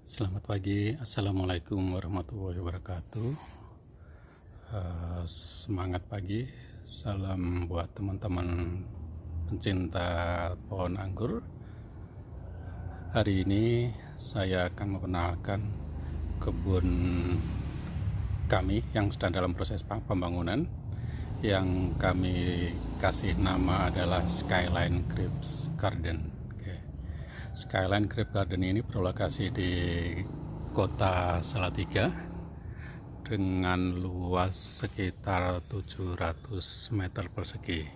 Selamat pagi, Assalamualaikum warahmatullahi wabarakatuh. Semangat pagi, salam buat teman-teman pencinta pohon anggur. Hari ini saya akan memperkenalkan kebun kami yang sedang dalam proses pembangunan, yang kami kasih nama adalah Skyline Grapes Garden. Skyline Grape Garden ini berlokasi di kota Salatiga dengan luas sekitar 700 meter persegi.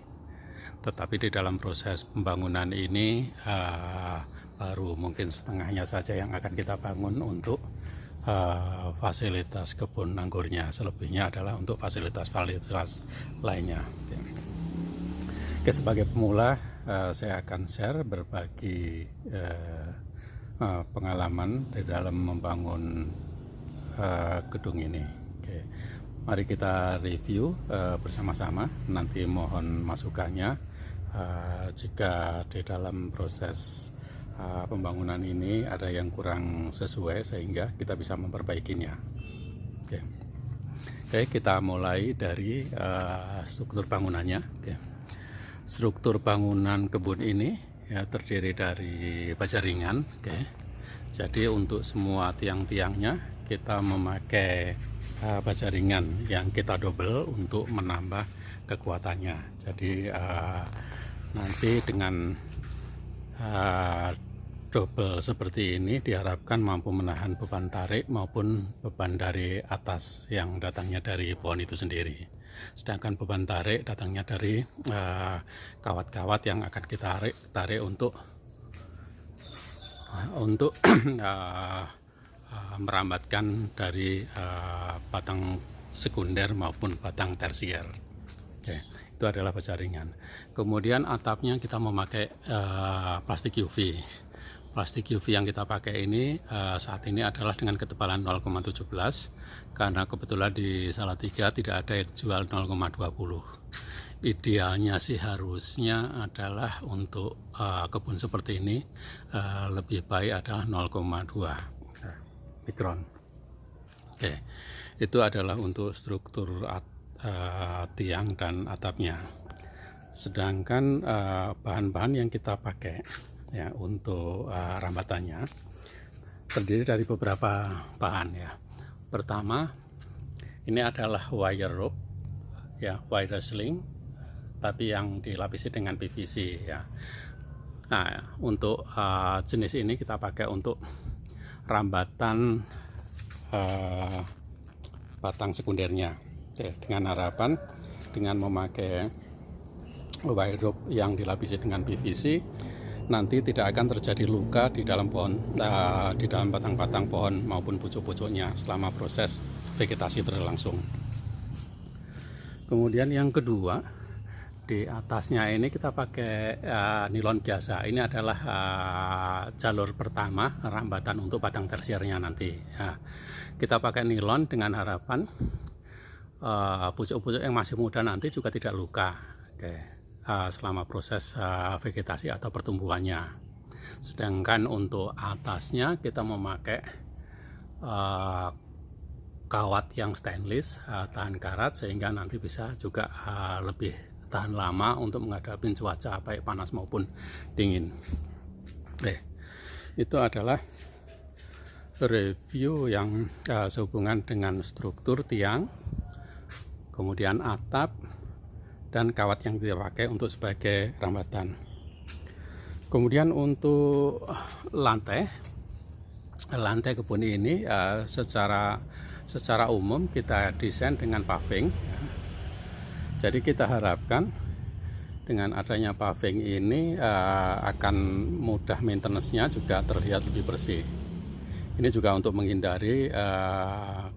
Tetapi di dalam proses pembangunan ini baru mungkin setengahnya saja yang akan kita bangun untuk fasilitas kebun anggurnya. Selebihnya adalah untuk fasilitas-fasilitas lainnya. Oke, sebagai pemula saya akan share berbagi pengalaman di dalam membangun gedung ini. Oke, mari kita review bersama-sama. Nanti mohon masukannya jika di dalam proses pembangunan ini ada yang kurang sesuai, sehingga kita bisa memperbaikinya. Oke, kita mulai dari struktur bangunannya. Oke. Struktur bangunan kebun ini ya terdiri dari baja ringan. Oke. Jadi untuk semua tiang-tiangnya kita memakai baja ringan yang kita double untuk menambah kekuatannya. Jadi nanti dengan double seperti ini diharapkan mampu menahan beban tarik maupun beban dari atas yang datangnya dari pohon itu sendiri. Sedangkan beban tarik datangnya dari kawat-kawat yang akan kita tarik untuk merambatkan dari batang sekunder maupun batang tersier. Oke, itu adalah baja ringan. Kemudian atapnya kita memakai plastik UV. Plastik UV yang kita pakai ini saat ini adalah dengan ketebalan 0,17, karena kebetulan di Salatiga tidak ada yang jual 0,20. Idealnya sih harusnya adalah untuk kebun seperti ini lebih baik adalah 0,2 mikron. Oke, itu adalah untuk struktur tiang dan atapnya. Sedangkan bahan-bahan yang kita pakai ya untuk rambatannya terdiri dari beberapa bahan ya. Pertama, ini adalah wire rope ya, wire sling, tapi yang dilapisi dengan PVC ya. Nah, untuk jenis ini kita pakai untuk rambatan batang sekundernya. Oke, dengan harapan dengan memakai wire rope yang dilapisi dengan PVC, nanti tidak akan terjadi luka di dalam pohon, di dalam batang-batang pohon maupun pucuk-pucuknya selama proses vegetasi berlangsung. Kemudian yang kedua, di atasnya ini kita pakai nilon biasa. Ini adalah jalur pertama rambatan untuk batang tersiernya nanti. Ya, kita pakai nilon dengan harapan pucuk-pucuk yang masih muda nanti juga tidak luka. Oke. Selama proses vegetasi atau pertumbuhannya. Sedangkan untuk atasnya kita memakai kawat yang stainless tahan karat, sehingga nanti bisa juga lebih tahan lama untuk menghadapi cuaca baik panas maupun dingin. Itu adalah review yang sehubungan dengan struktur tiang, kemudian atap, dan kawat yang kita pakai untuk sebagai rambatan. Kemudian untuk lantai kebun ini secara umum kita desain dengan paving. Jadi kita harapkan dengan adanya paving ini akan mudah maintenance-nya, juga terlihat lebih bersih. Ini juga untuk menghindari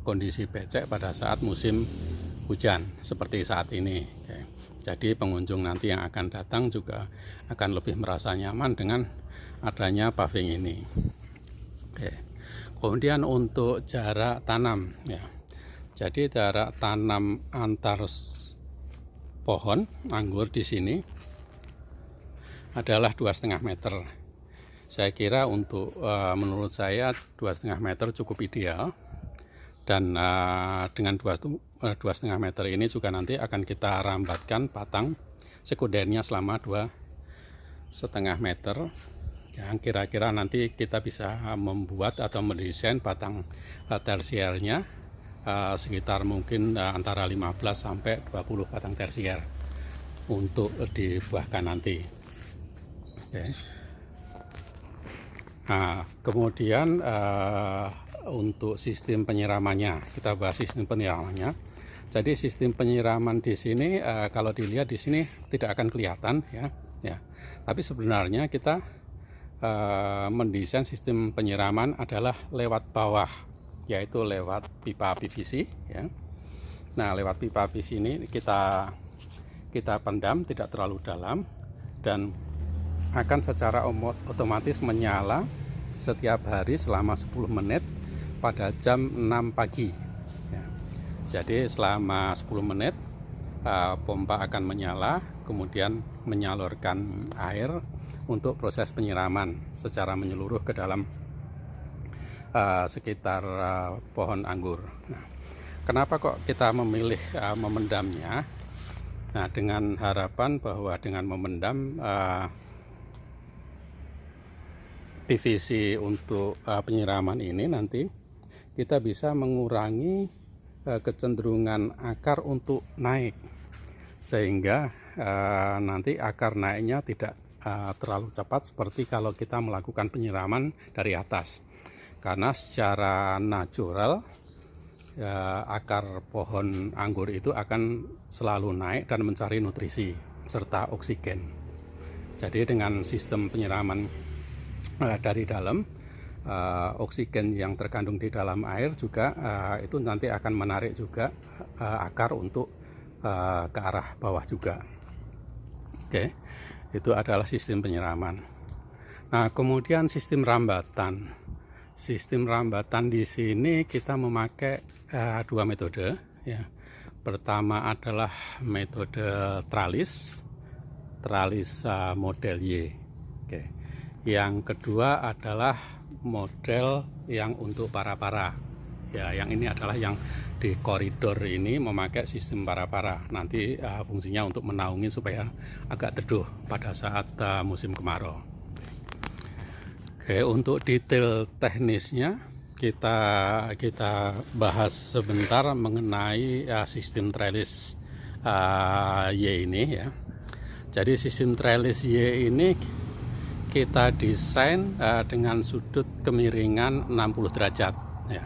kondisi becek pada saat musim hujan seperti saat ini. Jadi pengunjung nanti yang akan datang juga akan lebih merasa nyaman dengan adanya paving ini. Kemudian untuk jarak tanam ya. Jadi jarak tanam antar pohon anggur di sini adalah 2,5 meter. Saya kira untuk menurut saya 2,5 meter cukup ideal, dan dengan 2,5 meter ini juga nanti akan kita rambatkan batang sekundernya selama 2,5 meter, yang kira-kira nanti kita bisa membuat atau mendesain batang tersiernya sekitar mungkin antara 15 sampai 20 batang tersier untuk dibuahkan nanti. Oke. Nah, kemudian untuk sistem penyiramannya, kita bahas sistem penyiramannya. Jadi sistem penyiraman di sini kalau dilihat di sini tidak akan kelihatan ya. Tapi sebenarnya kita mendesain sistem penyiraman adalah lewat bawah, yaitu lewat pipa PVC ya. Nah, lewat pipa PVC ini kita pendam tidak terlalu dalam dan akan secara otomatis menyala setiap hari selama 10 menit pada jam 6 pagi ya. Jadi selama 10 menit pompa akan menyala, kemudian menyalurkan air untuk proses penyiraman secara menyeluruh ke dalam sekitar pohon anggur. Nah, kenapa kok kita memilih memendamnya? Nah, dengan harapan bahwa dengan memendam PVC untuk penyiraman ini nanti kita bisa mengurangi kecenderungan akar untuk naik, sehingga nanti akar naiknya tidak terlalu cepat seperti kalau kita melakukan penyiraman dari atas, karena secara natural akar pohon anggur itu akan selalu naik dan mencari nutrisi serta oksigen. Jadi dengan sistem penyiraman dari dalam, oksigen yang terkandung di dalam air juga itu nanti akan menarik juga akar untuk ke arah bawah juga. Oke, itu adalah sistem penyiraman. Nah, kemudian sistem rambatan. Sistem rambatan di sini kita memakai dua metode ya. Pertama adalah metode tralis model Y. Oke. Yang kedua adalah model yang untuk para-para ya, yang ini adalah yang di koridor ini memakai sistem para-para, nanti fungsinya untuk menaungi supaya agak teduh pada saat musim kemarau. Oke, untuk detail teknisnya kita bahas sebentar mengenai sistem trellis Y ini ya. Jadi sistem trellis Y ini kita desain dengan sudut kemiringan 60 derajat ya.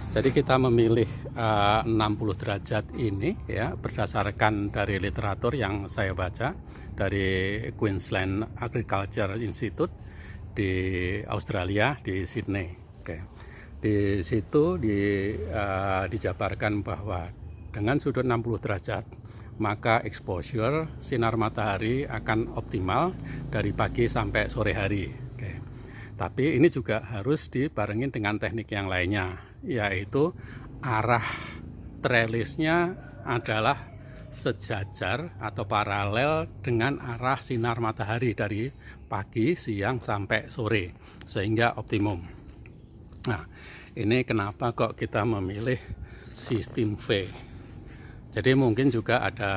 Jadi kita memilih 60 derajat ini ya berdasarkan dari literatur yang saya baca dari Queensland Agriculture Institute di Australia, di Sydney. Oke. Di situ dijabarkan bahwa dengan sudut 60 derajat maka exposure sinar matahari akan optimal dari pagi sampai sore hari. Oke. Tapi ini juga harus dibarengin dengan teknik yang lainnya, yaitu arah trellisnya adalah sejajar atau paralel dengan arah sinar matahari dari pagi, siang sampai sore sehingga optimum. Nah, ini kenapa kok kita memilih sistem V. Jadi mungkin juga ada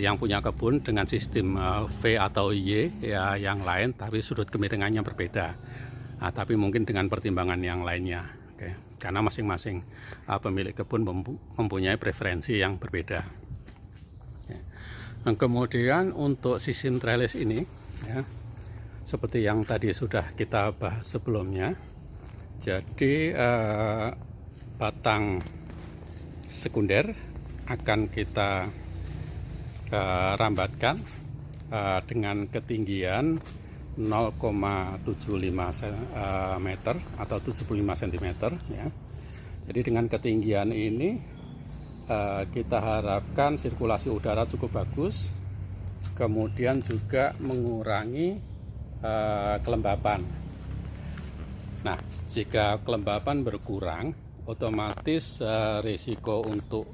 yang punya kebun dengan sistem V atau Y ya yang lain, tapi sudut kemiringannya berbeda. Tapi mungkin dengan pertimbangan yang lainnya. Oke. Karena masing-masing pemilik kebun mempunyai preferensi yang berbeda. Nah, kemudian untuk sistem trellis ini ya, seperti yang tadi sudah kita bahas sebelumnya. Jadi batang sekunder akan kita rambatkan dengan ketinggian 0,75 meter atau 75 cm ya. Jadi dengan ketinggian ini kita harapkan sirkulasi udara cukup bagus, kemudian juga mengurangi kelembapan. Nah, jika kelembapan berkurang, otomatis risiko untuk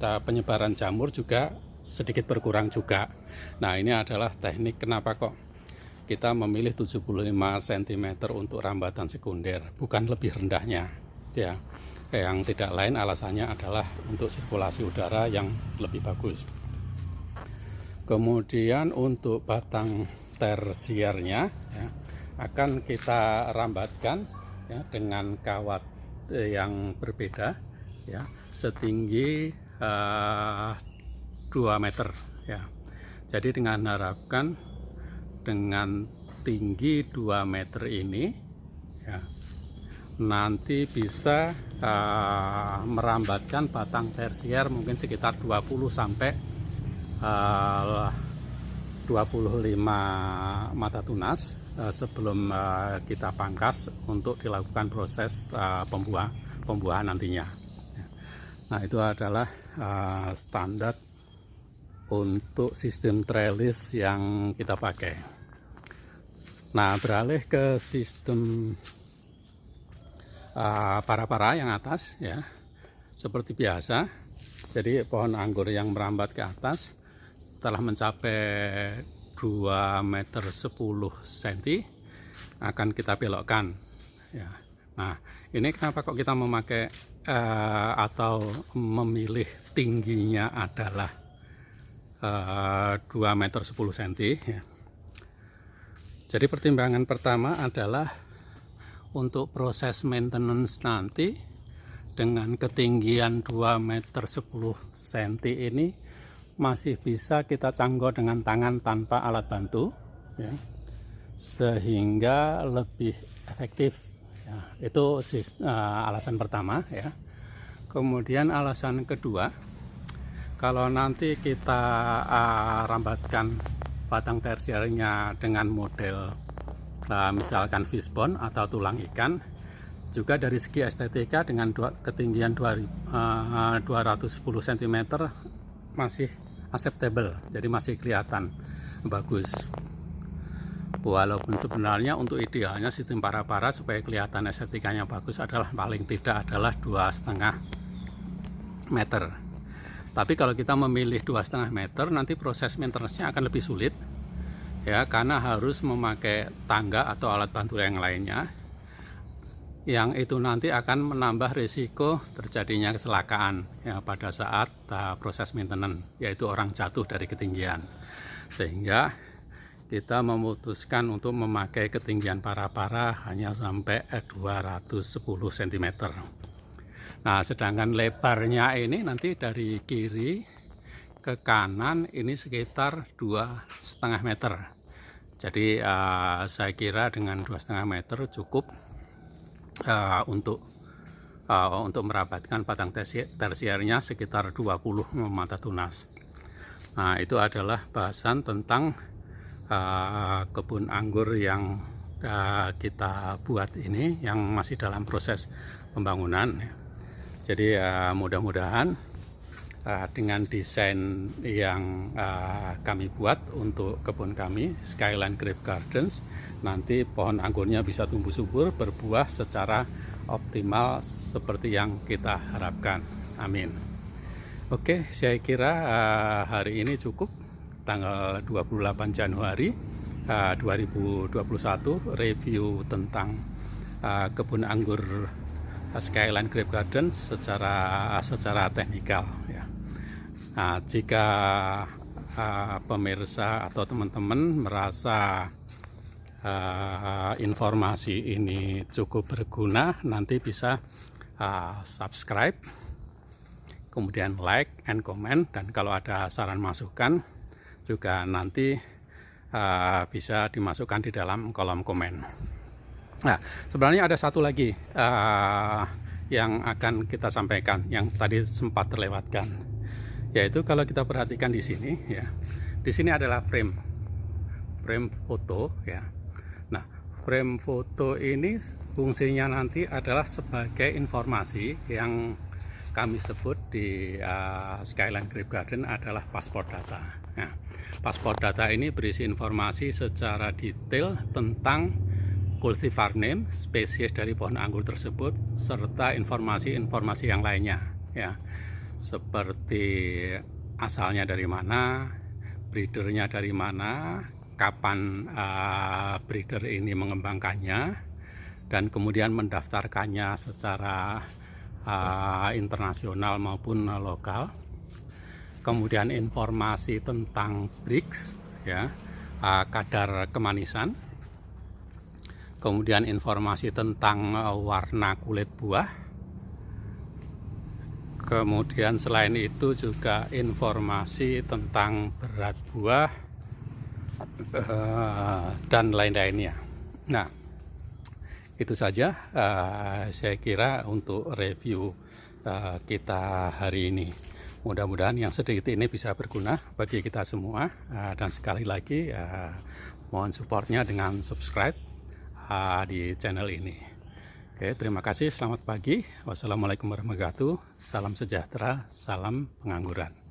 penyebaran jamur juga sedikit berkurang juga. Nah, ini adalah teknik kenapa kok kita memilih 75 cm untuk rambatan sekunder, bukan lebih rendahnya ya. Yang tidak lain alasannya adalah untuk sirkulasi udara yang lebih bagus. Kemudian untuk batang tersiernya ya, akan kita rambatkan ya, dengan kawat yang berbeda ya, setinggi 2 meter ya. Jadi dengan harapkan dengan tinggi 2 meter ini ya, nanti bisa merambatkan batang tersier mungkin sekitar 20 sampai 25 mata tunas sebelum kita pangkas untuk dilakukan proses pembuahan nantinya. Nah, itu adalah standar untuk sistem trellis yang kita pakai. Nah, beralih ke sistem para-para yang atas ya, seperti biasa. Jadi pohon anggur yang merambat ke atas setelah mencapai 2 meter 10 cm akan kita belokkan ya. Nah, ini kenapa kok kita memakai atau memilih tingginya adalah 2 meter 10 cm ya. Jadi pertimbangan pertama adalah untuk proses maintenance nanti dengan ketinggian 2 meter 10 cm ini masih bisa kita canggo dengan tangan tanpa alat bantu ya, sehingga lebih efektif ya. Itu alasan pertama ya. Kemudian alasan kedua, kalau nanti kita rambatkan batang tersiernya dengan model misalkan fishbone atau tulang ikan, juga dari segi estetika dengan ketinggian 210 cm masih acceptable, jadi masih kelihatan bagus. Walaupun sebenarnya untuk idealnya sistem para-para supaya kelihatan estetikanya bagus adalah paling tidak adalah 2,5 meter. Tapi kalau kita memilih 2,5 meter, nanti proses maintenance-nya akan lebih sulit ya, karena harus memakai tangga atau alat bantu yang lainnya, yang itu nanti akan menambah risiko terjadinya kecelakaan ya pada saat proses maintenance, yaitu orang jatuh dari ketinggian. Sehingga kita memutuskan untuk memakai ketinggian para-para hanya sampai 210 cm. Nah, sedangkan lebarnya ini nanti dari kiri ke kanan ini sekitar 2,5 meter. Jadi saya kira dengan 2,5 meter cukup untuk merabatkan batang tersiernya sekitar 20 mata tunas. Nah, itu adalah bahasan tentang kebun anggur yang kita buat ini, yang masih dalam proses pembangunan. Jadi mudah-mudahan dengan desain yang kami buat untuk kebun kami, Skyline Grape Gardens, nanti pohon anggurnya bisa tumbuh subur, berbuah secara optimal seperti yang kita harapkan. Amin. Oke, saya kira hari ini cukup. Tanggal 28 Januari 2021 review tentang kebun anggur Skyline Grape Garden secara teknikal ya. Nah, jika pemirsa atau teman-teman merasa informasi ini cukup berguna, nanti bisa subscribe, kemudian like and comment, dan kalau ada saran masukan juga nanti bisa dimasukkan di dalam kolom komen. Nah, sebenarnya ada satu lagi yang akan kita sampaikan yang tadi sempat terlewatkan, yaitu kalau kita perhatikan di sini ya, di sini adalah frame foto ya. Nah, frame foto ini fungsinya nanti adalah sebagai informasi yang kami sebut di Skyline Grape Garden adalah paspor data. Nah, paspor data ini berisi informasi secara detail tentang cultivar name, spesies dari pohon anggur tersebut, serta informasi-informasi yang lainnya ya, seperti asalnya dari mana, breedernya dari mana, kapan breeder ini mengembangkannya, dan kemudian mendaftarkannya secara internasional maupun lokal. Kemudian informasi tentang Brix, ya, kadar kemanisan. Kemudian informasi tentang warna kulit buah. Kemudian selain itu juga informasi tentang berat buah dan lain-lainnya. Nah, itu saja saya kira untuk review kita hari ini. Mudah-mudahan yang sedikit ini bisa berguna bagi kita semua, dan sekali lagi mohon supportnya dengan subscribe di channel ini. Oke, terima kasih, selamat pagi. Wassalamualaikum warahmatullahi wabarakatuh. Salam sejahtera, salam pengangguran.